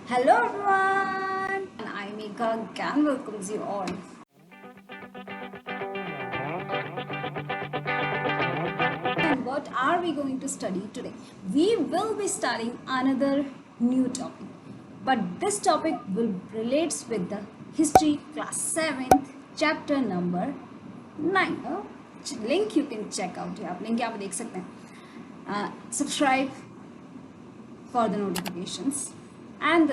Hello everyone, and I'm Megha again welcomes you all. And what are we going to study today? We will be studying another new topic, but this topic will relates with the history class 7th chapter number 9. Link you can check out here. आप link यहाँ पे देख सकते हैं. Subscribe for the notifications. And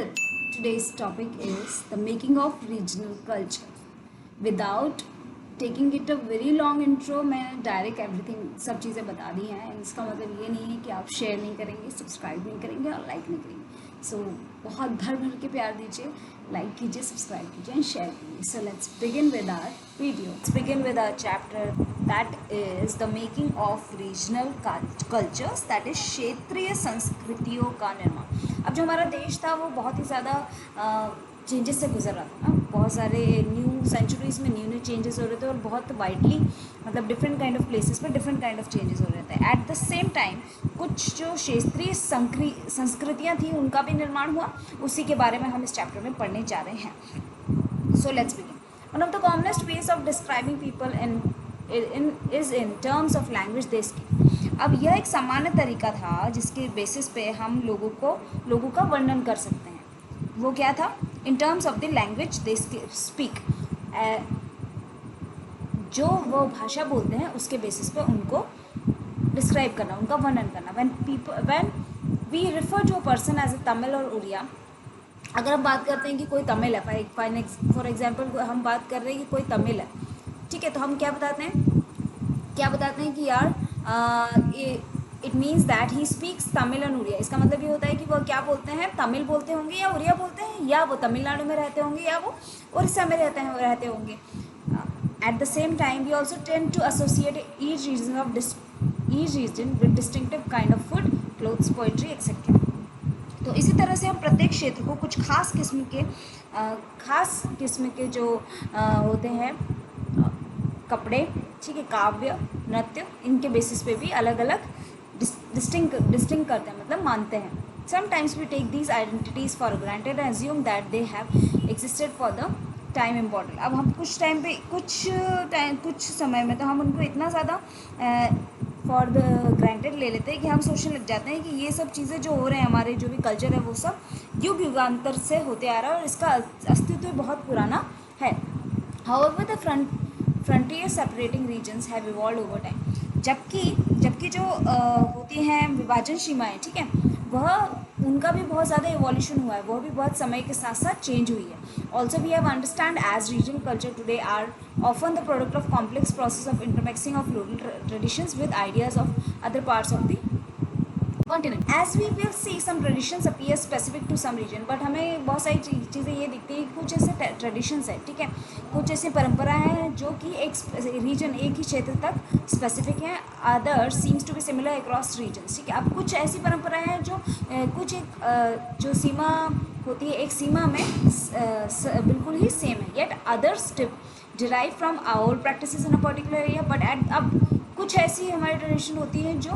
today's topic is the making of regional culture. Without taking it a very long intro, मैंने direct everything सब चीज़ें बता दी हैं. इसका मतलब ये नहीं है कि आप शेयर नहीं करेंगे, सब्सक्राइब नहीं करेंगे और लाइक नहीं करेंगे. सो बहुत भर भर के प्यार दीजिए, लाइक कीजिए, सब्सक्राइब कीजिए एंड शेयर कीजिए. So let's begin with our video. Let's begin with our chapter that is the making of regional cultures, that is क्षेत्रीय संस्कृतियों का निर्माण. अब जो हमारा देश था वो बहुत ही ज़्यादा चेंजेस से गुजर रहा था ना. बहुत सारे न्यू सेंचुरीज़ में न्यू चेंजेस हो रहे थे और बहुत वाइडली मतलब डिफरेंट काइंड ऑफ प्लेसेस पर डिफरेंट काइंड ऑफ चेंजेस हो रहे थे. एट द सेम टाइम कुछ जो क्षेत्रीय संस्कृतियाँ थी उनका भी निर्माण हुआ. उसी के बारे में हम इस चैप्टर में पढ़ने जा रहे हैं. सो let's begin. One of the commonest ways of describing people is in terms of language they speak. अब यह एक सामान्य तरीका था जिसके बेसिस पे हम लोगों का वर्णन कर सकते हैं. वो क्या था? In terms of the language they speak. जो वो भाषा बोलते हैं उसके बेसिस पे उनको डिस्क्राइब करना, उनका वर्णन करना. When we refer to a person as a Tamil और उड़िया. अगर हम बात करते हैं कि कोई तमिल है, फॉर एग्जाम्पल हम बात कर रहे हैं कि कोई तमिल है, ठीक है, तो हम क्या बताते हैं कि यार it means that he speaks Tamil and Oriya. इसका मतलब ये होता है कि वो क्या बोलते हैं, तमिल बोलते होंगे या उड़िया बोलते हैं, या वो तमिलनाडु में रहते होंगे या वो उड़ीसा में रहते होंगे. At the same time we also tend to associate each region with distinctive kind of food, clothes, poetry etcetera. तो इसी तरह से हम प्रत्येक क्षेत्र को कुछ खास किस्म के जो होते हैं कपड़े, ठीक है, काव्य, नृत्य, इनके बेसिस पे भी अलग अलग डिस्टिंग करते हैं, मतलब मानते हैं. Sometimes we take these identities for granted and assume that they have existed for the time important. अब हम कुछ समय में तो हम उनको इतना ज़्यादा फॉर द ग्रांटेड ले लेते हैं कि हम सोचने लग जाते हैं कि ये सब चीज़ें जो हो रहे हैं, हमारे जो भी कल्चर है वो सब युगांतर से होते आ रहा है और इसका अस्तित्व बहुत पुराना है. However the frontier separating regions have evolve over time. जबकि जो होती हैं विभाजन सीमाएँ, ठीक है, वह उनका भी बहुत ज़्यादा इवोल्यूशन हुआ है, वह भी बहुत समय के साथ साथ चेंज हुई है. Also we have understand as regional culture today are often the product of complex process of intermixing of local traditions with ideas of other parts of the continent. As we will see some traditions appear specific to some region. But हमें बहुत सारी चीज़ें ये दिखती है, कुछ ऐसे traditions है, ठीक है, कुछ ऐसी परंपराएं हैं जो कि एक रीजन, एक ही क्षेत्र तक स्पेसिफिक हैं. Other seems to be similar across regions, ठीक है. अब कुछ ऐसी परंपराएं हैं जो कुछ एक जो सीमा होती है, एक सीमा में बिल्कुल ही सेम है, yet others derive from our practices in a particular area. But अब कुछ ऐसी हमारी ट्रेडिशन होती है जो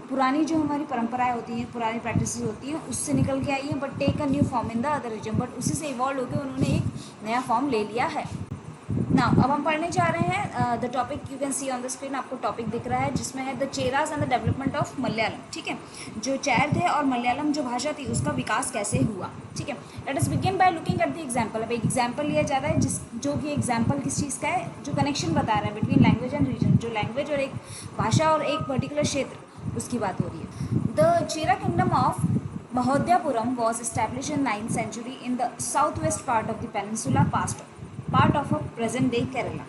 पुरानी जो हमारी परंपराएं होती हैं, पुरानी प्रैक्टिसेस होती हैं, उससे निकल के आई हैं, but take a new form in the other region. But उसी से इवॉल्व होकर उन्होंने एक नया फॉर्म ले लिया है. नाउ अब हम पढ़ने जा रहे हैं the topic you can C on the screen. आपको टॉपिक दिख रहा है जिसमें है the Cheras and the development of Malayalam, ठीक है. जो चेर थे और मलयालम जो भाषा थी उसका विकास कैसे हुआ, ठीक है. Let us begin by looking at the example. अब एक एग्जाम्पल लिया जा रहा है जो कि एग्जाम्पल किस चीज़ का है, जो कनेक्शन बता रहा है बिटवीन लैंग्वेज एंड रीजन. जो लैंग्वेज और एक भाषा और एक पर्टिकुलर क्षेत्र, उसकी बात हो रही है. The Chera kingdom of Mahodayapuram was established in 9th century in the southwest part of the peninsula, part of a present day Kerala.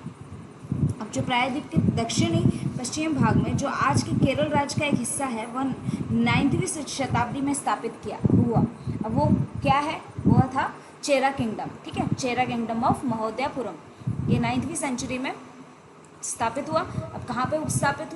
अब जो प्रायद्वीप के दक्षिणी पश्चिमी भाग में जो आज के केरल राज्य का एक हिस्सा है, वह 9वीं शताब्दी में स्थापित हुआ. अब वो क्या है? वह था चेरा किंगडम, ठीक है. चेरा किंगडम ऑफ महोदयापुरम, ये 9वीं सेंचुरी में स्थापित हुआ. अब कहाँ पे स्थापित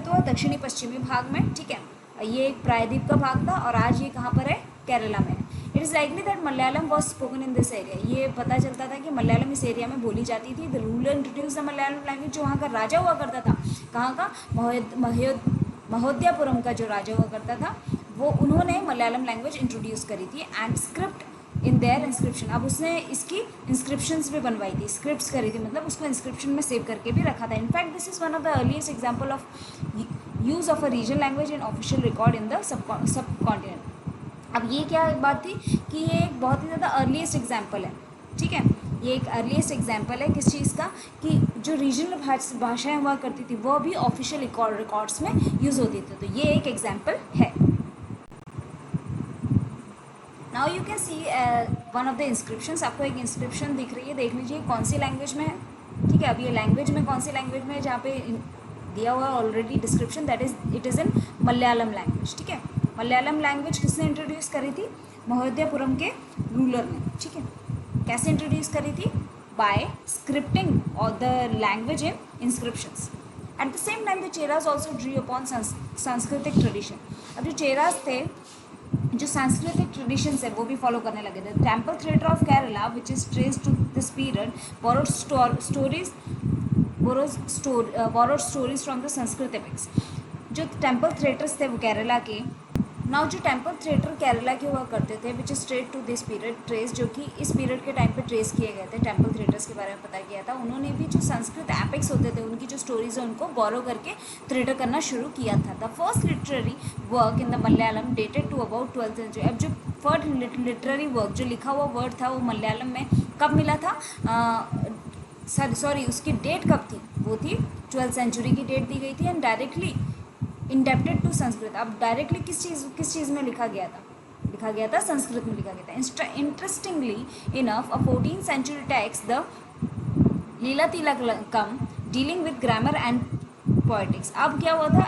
हुआ? दक्षिणी पश्चिमी भाग में, ठीक है. ये एक प्रायद्वीप का भाग था और आज ये कहाँ पर है? केरला में. It is likely that Malayalam was spoken in this area. ये पता चलता था कि मलयालम इस एरिया में बोली जाती थी. The ruler introduce the Malayalam language. जो वहाँ का राजा हुआ करता था, कहाँ का? महोदयापुरम का जो राजा हुआ करता था वो उन्होंने मलयालम लैंग्वेज इंट्रोड्यूस करी थी and script in their inscription. अब उसने इसकी इंस्क्रिप्शंस भी बनवाई थी, स्क्रिप्ट्स करी थी, मतलब उसको इंस्क्रिप्शन में सेव करके भी रखा था। In fact this is one of the earliest example of use of a regional language in official record in the sub continent. अब ये क्या बात थी कि ये एक बहुत ही ज़्यादा अर्लीस्ट एग्जाम्पल है, ठीक है, ये एक अर्लीस्ट एग्जाम्पल है किस चीज़ का, कि जो रीजनल भाषाएं हुआ करती थी वो भी ऑफिशियल रिकॉर्ड्स में यूज़ होती थी। तो ये एक एग्जाम्पल है। Now you can C one of the inscriptions. आपको एक इंस्क्रिप्शन दिख रही है, देख लीजिए कौन सी लैंग्वेज में है, ठीक है। अब ये लैंग्वेज में कौन सी लैंग्वेज में है, जहाँ पे दिया हुआ already description, that is it is in Malayalam language, ठीक है। मलयालम लैंग्वेज किसने इंट्रोड्यूस करी थी, महोदयपुरम के रूलर ने, ठीक है। कैसे इंट्रोड्यूस करी थी, बाय स्क्रिप्टिंग और the language in inscriptions. Eight the same time the Cheras also Drew upon सांस्कृतिक ट्रेडिशन। अब जो चेराज थे, जो सांस्कृतिक ट्रेडिशंस है वो भी फॉलो करने लगे थे। Temple theatre of Kerala which is trace to this period borrowed stories from the Sanskrit epics. जो टेम्पल थिएटर्स थे वो केरला के, नाउ जो टेम्पल थिएटर केरला के हुआ करते थे which is trace to this period, trace जो कि इस पीरियड के टाइम पे ट्रेस किए गए थे, टेम्पल थिएटर्स के बारे में पता किया था। उन्होंने भी जो संस्कृत एपिक्स होते थे उनकी जो स्टोरीज है उनको बोरो करके थिएटर करना शुरू किया था। The first literary work in the Malayalam dated to about 12th century. अब जो फर्स्ट लिटरेरी वर्क जो लिखा हुआ वर्ड था वो मलयालम में कब मिला था, सॉरी उसकी डेट कब थी, वो थी 12th सेंचुरी की डेट दी गई थी and directly indebted to Sanskrit. अब डायरेक्टली किस चीज़ में लिखा गया था, संस्कृत में लिखा गया था। Interestingly enough a 14th century text the Lila Tilakam dealing with grammar and poetics. अब क्या हुआ था,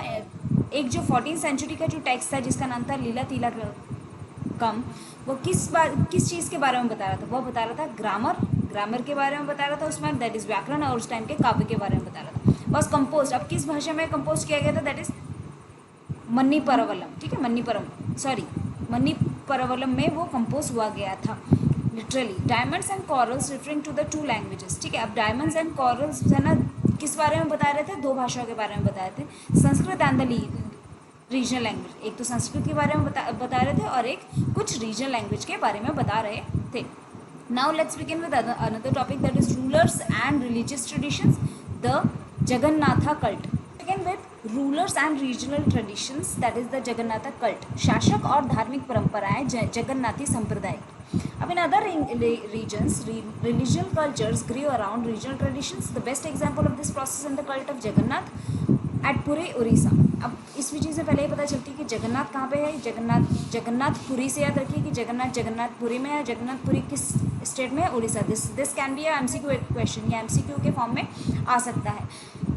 एक जो 14th सेंचुरी का जो टेक्स्ट था जिसका नाम था लीला तिलकम, वो किस चीज़ के बारे में बता रहा था, वो बता रहा था ग्रामर के बारे में बता रहा था उसमें, दैट इज़ व्याकरण, और उस टाइम के काव्य के बारे में बता रहा था। बस कंपोज, अब किस भाषा में कंपोज किया गया था, दैट इज़ मन्नीपरवलम, ठीक है, मन्नीपरवलम में वो कंपोज हुआ गया था literally. Diamonds and corals referring to the two languages, ठीक है। अब डायमंड्स एंड कॉरल्स है ना, किस बारे में बता रहे थे, दो भाषाओं के बारे में बताए थे, Sanskrit and the regional language. एक तो संस्कृत के बारे में बता रहे थे और एक कुछ रीजनल लैंग्वेज के बारे में बता रहे थे। Now let's begin with another topic, that is rulers and religious traditions, the Jagannatha cult. Begin with rulers and regional traditions, that is the Jagannatha cult. शासक और धार्मिक परंपराएं जगन्नाथी संप्रदाय। अब in other regions, religious cultures grew around regional traditions. The best example of this process in the cult of Jagannath at Puri Orissa. अब इस चीज़ से पहले ही पता चलती है कि जगन्नाथ कहाँ पे है, जगन्नाथपुरी से याद रखिए कि जगन्नाथपुरी में है। जगन्नाथपुरी किस स्टेट में है, Orissa. This can be MCQ question, या MCQ के फॉर्म में आ सकता है।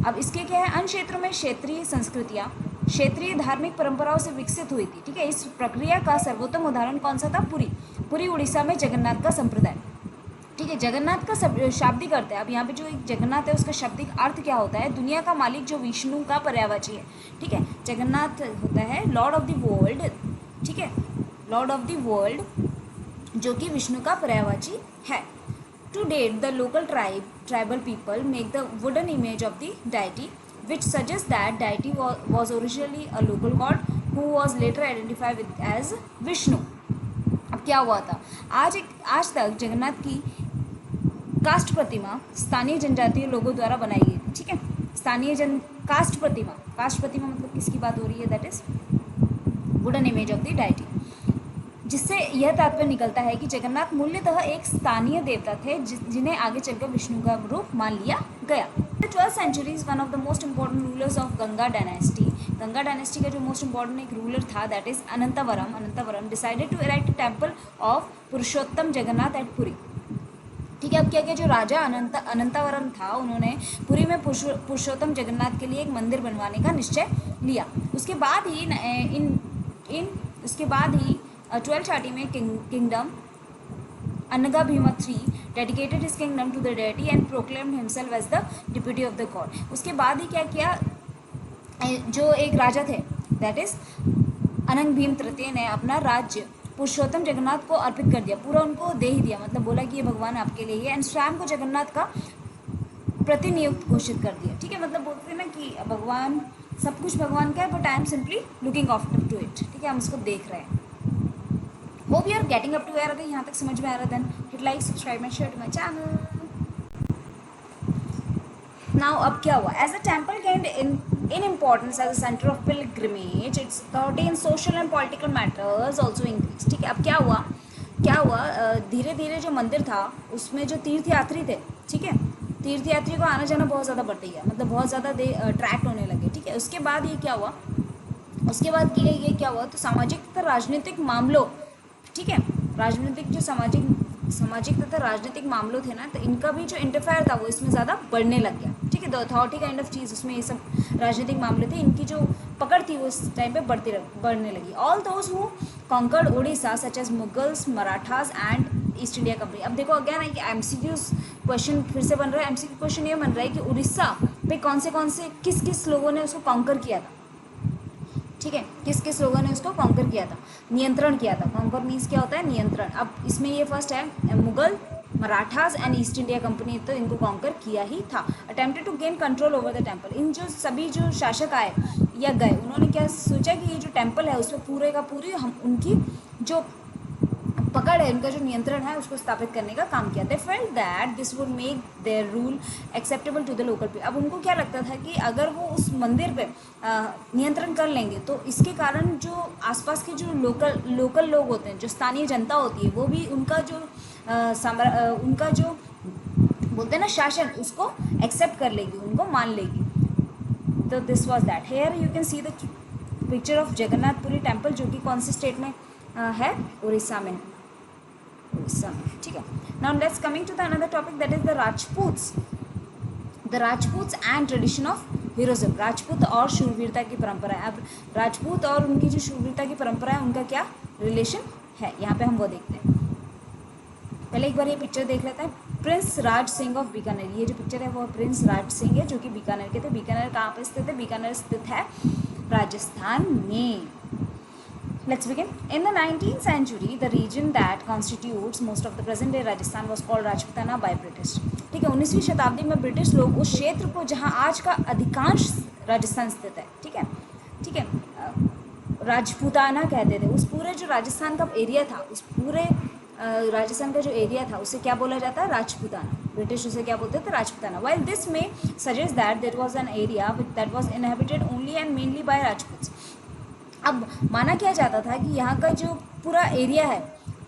अब इसके क्या है, अन्य क्षेत्रों में क्षेत्रीय संस्कृतियाँ क्षेत्रीय धार्मिक परंपराओं से विकसित हुई थी, ठीक है। इस प्रक्रिया का सर्वोत्तम उदाहरण कौन सा था, पुरी उड़ीसा में जगन्नाथ का संप्रदाय, ठीक है। जगन्नाथ का शाब्दिक अर्थ है, अब यहाँ पे जो एक जगन्नाथ है उसका शाब्दिक अर्थ क्या होता है, दुनिया का मालिक जो विष्णु का पर्यायवाची है, ठीक है। जगन्नाथ होता है लॉर्ड ऑफ द वर्ल्ड, ठीक है, लॉर्ड ऑफ द वर्ल्ड जो कि विष्णु का पर्यायवाची है। To date the local tribal people make the wooden image of the deity which suggests that deity was originally a local god who was later identified with as Vishnu। अब क्या हुआ था, आज तक जगन्नाथ की कास्ट प्रतिमा स्थानीय जनजातीय लोगों द्वारा बनाई गई थी, ठीक है। कास्ट प्रतिमा मतलब किसकी बात हो रही है, that is wooden image of the deity, जिससे यह तात्पर्य निकलता है कि जगन्नाथ मूल्यतः एक स्थानीय देवता थे जिन्हें आगे चलकर विष्णु का रूप मान लिया गया। The 12th century is one of the most important rulers of Ganga dynasty. Ganga dynasty का जो मोस्ट इंपॉर्टेंट एक रूलर था that is Anantavarman decided to erect temple of Purushottam Jagannath at Puri, ठीक है। अब क्या जो राजा अनंतवरम था उन्होंने पुरी में पुरुषोत्तम जगन्नाथ के लिए एक मंदिर बनवाने का निश्चय लिया। उसके बाद ही 1230 में kingdom Anaga Bhima III dedicated his kingdom to the deity and proclaimed himself as the deputy of the god। उसके बाद ही क्या किया, जो एक राजा थे दैट इज अनंग भीम तृतीय ने अपना राज्य पुरुषोत्तम जगन्नाथ को अर्पित कर दिया, पूरा उनको दे ही दिया, मतलब बोला कि ये भगवान आपके लिए है, एंड स्वयं को जगन्नाथ का प्रतिनियुक्त घोषित कर दिया, ठीक है। मतलब बोलते हैं ना कि भगवान सब कुछ भगवान का है, but I am simply looking after to it, ठीक है, हम इसको देख रहे हैं। Hope you are getting up to यार, अगर यहाँ तक समझ में आ रहा, then hit like, subscribe and share to my channel. Now अब क्या हुआ, as a temple gained in importance as a centre of pilgrimage, its authority in social and political matters also increase, ठीक है। अब क्या हुआ, धीरे धीरे जो मंदिर था उसमें जो तीर्थयात्री थे, ठीक है, तीर्थयात्री को आना जाना बहुत ज़्यादा बढ़ गया, मतलब बहुत ज़्यादा अट्रैक्ट होने लगे, ठीक है। उसके बाद ये क्या हुआ, उसके बाद ये क्या हुआ, तो सामाजिक तथा राजनीतिक मामलों, ठीक है, राजनीतिक जो सामाजिक तथा राजनीतिक मामलों थे ना, तो इनका भी जो इंटरफेयर था वो इसमें ज़्यादा बढ़ने लग गया, ठीक है। द अथॉरिटी काइंड ऑफ चीज़, उसमें ये सब राजनीतिक मामले थे, इनकी जो पकड़ थी वो इस टाइम पे बढ़ने लगी। All those who conquered Orissa such as Mughals, Marathas and East India Company. अब देखो अगेन है कि एमसीक्यूज क्वेश्चन फिर से बन रहा है, एमसीक्यू क्वेश्चन ये बन रहा है कि उड़ीसा पे कौन से किस किस लोगों ने उसको कॉन्कर किया था, ठीक है, किस किस लोगों ने उसको कॉन्कर किया था, नियंत्रण किया था। कॉन्कर मीन्स क्या होता है, नियंत्रण। अब इसमें ये फर्स्ट है Mughal, Marathas and East India Company, तो इनको कॉन्कर किया ही था। Attempted to gain control over the temple, इन जो सभी जो शासक आए या गए, उन्होंने क्या सोचा कि ये जो टेम्पल है उसमें पूरे का पूरी हम उनकी जो पकड़ है, उनका जो नियंत्रण है उसको स्थापित करने का काम किया। They felt that this would make their rule acceptable to the local people. अब उनको क्या लगता था कि अगर वो उस मंदिर पे नियंत्रण कर लेंगे तो इसके कारण जो आसपास के जो लोकल लोग होते हैं, जो स्थानीय जनता होती है, वो भी उनका जो उनका जो बोलते हैं ना शासन, उसको एक्सेप्ट कर लेगी, उनको मान लेगी। तो this was that. Here you can see the picture of Jagannath Puri temple, जो कि कौन से स्टेट में है, उड़ीसा में, ठीक है। Now let's coming to the another topic, that is the Rajputs and tradition of heroism. Rajput और शूरवीरता की परंपरा है। अब राजपूत और उनकी जो शूरवीरता की परंपरा है, उनका क्या रिलेशन है, यहाँ पे हम वो देखते हैं। पहले एक बार ये पिक्चर देख लेते हैं। प्रिंस राज सिंह ऑफ बीकानेर, ये जो पिक्चर है वो प्रिंस राज सिंह है, जो कि बीकानेर के थे। बीकानेर कहाँ पे स्थित है, बीकानेर स्थित है राजस्थान में। Let's begin. In the 19th century, the region that constitutes most of the present-day Rajasthan was called Rajputana by British. ठीक है, 19वीं शताब्दी में ब्रिटिश लोग उस क्षेत्र को, जहाँ आज का अधिकांश राजस्थान स्थित है, ठीक है, राजपूताना कहते थे। उस पूरे जो राजस्थान का एरिया था, उस पूरे राजस्थान का जो एरिया था उसे क्या बोला जाता है, राजपूताना। ब्रिटिश उसे क्या बोलते थे, Rajputana. While this may suggest that there was an area that was inhabited only and mainly by Rajputs. अब माना क्या जाता था कि यहाँ का जो पूरा एरिया है,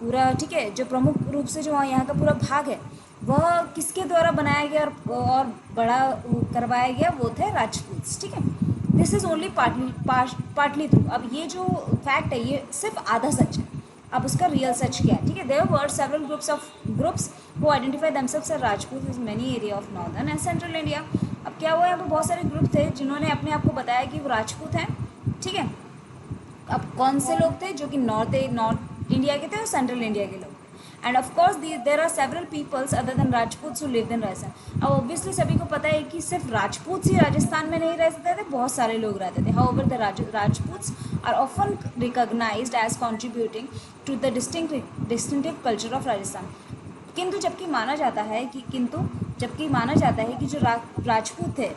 पूरा, ठीक है, जो प्रमुख रूप से जो यहाँ का पूरा भाग है, वह किसके द्वारा बनाया गया और बड़ा करवाया गया, वो थे राजपूत, ठीक है। This is only partly true. अब ये जो फैक्ट है ये सिर्फ आधा सच है। अब उसका रियल सच क्या है, ठीक है। There were several groups who identify themselves as Rajput in many area of northern and central India. अब क्या हुआ, यहाँ पर बहुत सारे ग्रुप थे जिन्होंने अपने आप को बताया कि वो राजपूत हैं, ठीक है। अब कौन से लोग थे, जो कि नॉर्थ इंडिया के थे और सेंट्रल इंडिया के लोग। And of course there are several peoples other than Rajput who lived in Rajasthan. अब ऑब्वियसली सभी को पता है कि सिर्फ राजपूत ही राजस्थान में नहीं रहते थे, बहुत सारे लोग रहते थे। However the Rajputs are often recognized as contributing to the distinctive culture of Rajasthan. किंतु जबकि माना जाता है कि जो राजपूत थे,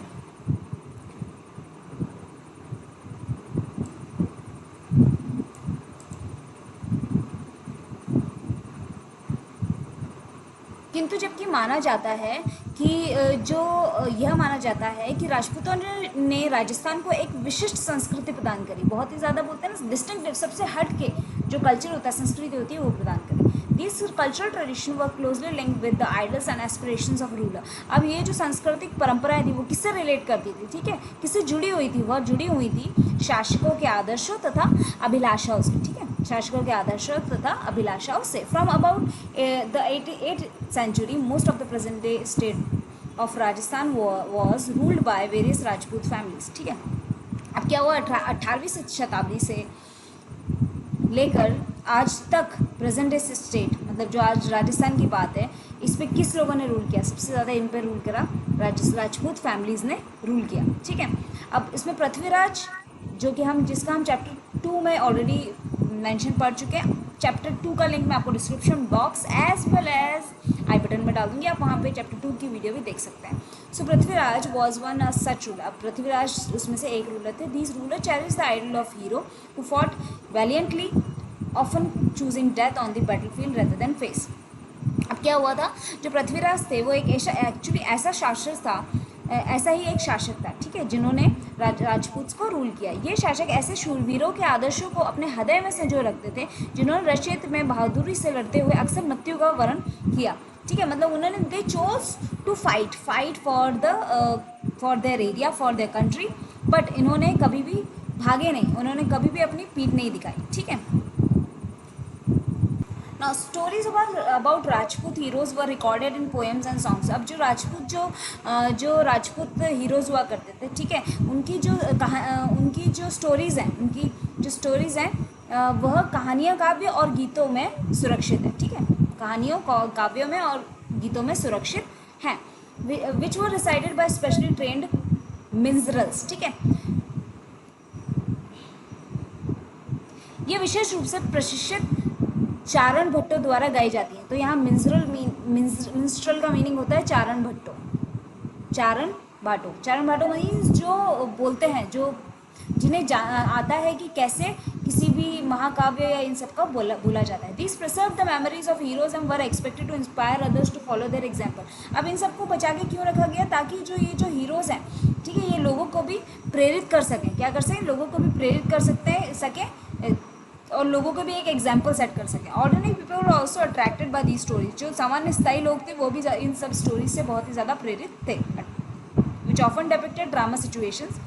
जबकि माना जाता है कि यह माना जाता है कि राजपूतों ने राजस्थान को एक विशिष्ट संस्कृति प्रदान करी। बहुत ही ज़्यादा बोलते हैं ना, डिस्टिंक्टिव, सबसे हट के जो कल्चर होता है, संस्कृति होती है, वो प्रदान करी। This cultural tradition were closely linked with the idols and aspirations of ruler. अब ये जो सांस्कृतिक परंपराएं थी वो किससे रिलेट करती थी, ठीक है, किससे जुड़ी हुई थी, वह जुड़ी हुई थी शासकों के आदर्शों तथा अभिलाषाओं से, ठीक है, शासकों के आदर्शों तथा अभिलाषाओं से। From about the 88th century, most of the present day state of Rajasthan was ruled by various Rajput families, ठीक है। अब क्या हुआ, 18वीं शताब्दी से लेकर आज तक प्रेजेंट डे स्टेट, मतलब जो आज राजस्थान की बात है, इस पर किस लोगों ने रूल किया, सबसे ज़्यादा इन पर रूल करा राजपूत फैमिलीज़ ने रूल किया, ठीक है। अब इसमें पृथ्वीराज, जो कि जिसका हम चैप्टर 2 में ऑलरेडी मेंशन पढ़ चुके हैं। चैप्टर 2 का लिंक मैं आपको description box as well as I button में डाल दूँगी, आप वहाँ पे चैप्टर 2 की वीडियो भी देख सकते हैं। So Prithviraj was one such ruler. अब पृथ्वीराज उसमें से एक रूलर थे. These ruler cherish the ideal of hero who fought valiantly, often choosing death on the battlefield rather than face. अब क्या हुआ था, जो पृथ्वीराज थे वो एक ऐसा एक्चुअली ऐसा शासक था, ऐसा ही एक शासक था, ठीक है, जिन्होंने राजपूत को रूल किया. ये शासक ऐसे शूरवीरों के आदर्शों को अपने हृदय में संजो रखते थे जिन्होंने रशियत में बहादुरी से लड़ते हुए अक्सर मृत्यु का वरण किया. ठीक है, मतलब उन्होंने they chose to fight for their area, for their country, but इन्होंने कभी भी भागे नहीं, उन्होंने कभी भी अपनी पीठ नहीं दिखाई. ठीक है. Now stories about Rajput heroes were recorded in poems and songs. अब जो राजपूत हीरोज़ हुआ करते थे, ठीक है, उनकी जो स्टोरीज़ हैं वह कहानियाँ, काव्य और गीतों में सुरक्षित है. ठीक है, कहानियों काव्यों में और गीतों में सुरक्षित हैं. विच वर रिसाइटेड बाय स्पेशली ट्रेंड मिंजरल्स. ठीक है, ये विशेष रूप से प्रशिक्षित चारण भट्टों द्वारा गाई जाती हैं. तो यहाँ मिंस्ट्रल का मीनिंग होता है चारण भाटो मीन्स जो बोलते हैं, जो जिन्हें आता है कि कैसे किसी भी महाकाव्य या इन सब का बोला जाता है. This preserve the memories of heroes and were expected to inspire others to follow their example. अब इन सबको बचा के क्यों रखा गया, ताकि जो हीरोज़ हैं, ठीक है, ये लोगों को भी प्रेरित कर सकें. क्या कर सकें, लोगों को भी प्रेरित कर सकें और लोगों को भी एक एग्जाम्पल सेट कर सकें. Ordinary people were also attracted by these stories. जो सामान्य स्थायी लोग थे वो भी इन सब स्टोरीज से बहुत ही ज़्यादा प्रेरित थे. Which often depicted drama situations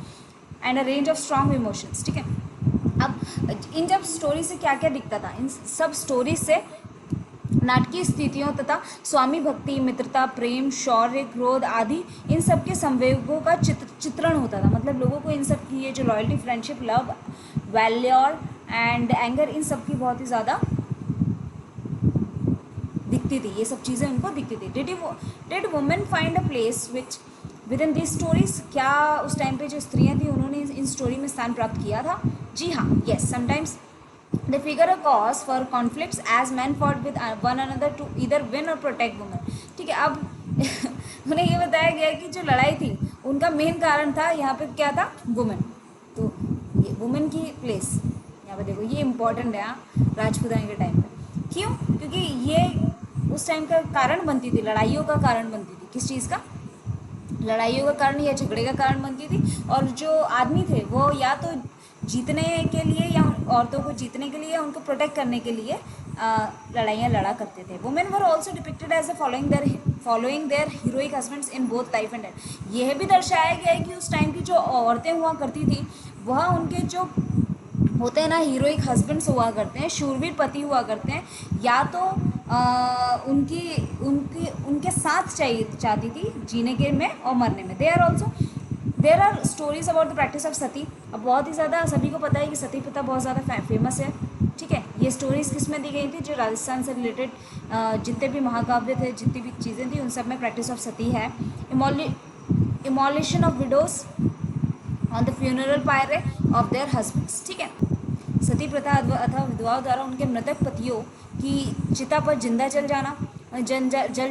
and a range of strong emotions. ठीक है, अब इन जब स्टोरी से क्या क्या दिखता था, इन सब स्टोरीज से नाटकीय स्थितियों तथा स्वामी भक्ति, मित्रता, प्रेम, शौर्य, क्रोध आदि इन सब के संवेगों का चित्रण होता था. मतलब लोगों को इन सब की ये जो loyalty, friendship, love, valour and anger, इन सब की बहुत ही ज़्यादा दिखती थी. ये सब चीज़ें उनको दिखती थी. Did women find a place with in this stories. क्या उस टाइम पे जो स्त्रियां थी उन्होंने इन स्टोरी में स्थान प्राप्त किया था? जी हाँ, yes. Sometimes they figure a cause for conflicts as man fought with one another to either win और प्रोटेक्ट वुमेन. ठीक है, अब उन्हें ये बताया गया कि जो लड़ाई थी उनका मेन कारण था यहाँ पे क्या था, वुमेन. तो ये वुमेन की प्लेस यहाँ पे देखो, ये इंपॉर्टेंट है राजपूतानी के टाइम पे. क्यों? क्योंकि ये उस टाइम का कारण बनती थी, लड़ाइयों का कारण बनती थी. किस चीज़ का? लड़ाइयों का कारण या झगड़े का कारण बनती थी. और जो आदमी थे वो या तो जीतने के लिए या औरतों को जीतने के लिए या उनको प्रोटेक्ट करने के लिए लड़ाइयाँ लड़ा करते थे. Women were also depicted as a following their heroic husbands in both life and death. यह भी दर्शाया गया है कि उस टाइम की जो औरतें हुआ करती थी वह उनके जो होते हैं ना हीरोइक हस्बैंड्स हुआ करते हैं, शूरवीर पति हुआ करते हैं, या तो उनके साथ चाहती थी जीने के में और मरने में. There are stories about the practice of sati. अब बहुत ही ज़्यादा सभी को पता है कि सती प्रथा बहुत ज़्यादा फेमस है. ठीक है, ये स्टोरीज़ किस में दी गई थी? जो राजस्थान से रिलेटेड जितने भी महाकाव्य थे, जितनी भी चीज़ें थी, उन सब में प्रैक्टिस ऑफ सती है. Immolation of widows on the funeral pyre of their husbands. ठीक है, सती प्रथा अथवा विधवाओं द्वारा उनके मृतक पतियों की चिता पर जिंदा जल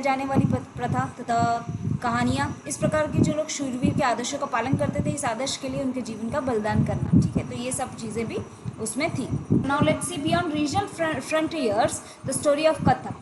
जाने वाली प्रथा तथा कहानियाँ. इस प्रकार के जो लोग शूरवीर के आदर्शों का पालन करते थे, इस आदर्श के लिए उनके जीवन का बलिदान करना. ठीक है, तो ये सब चीज़ें भी उसमें थी. Now let's see beyond regional frontiers the story of Kathak.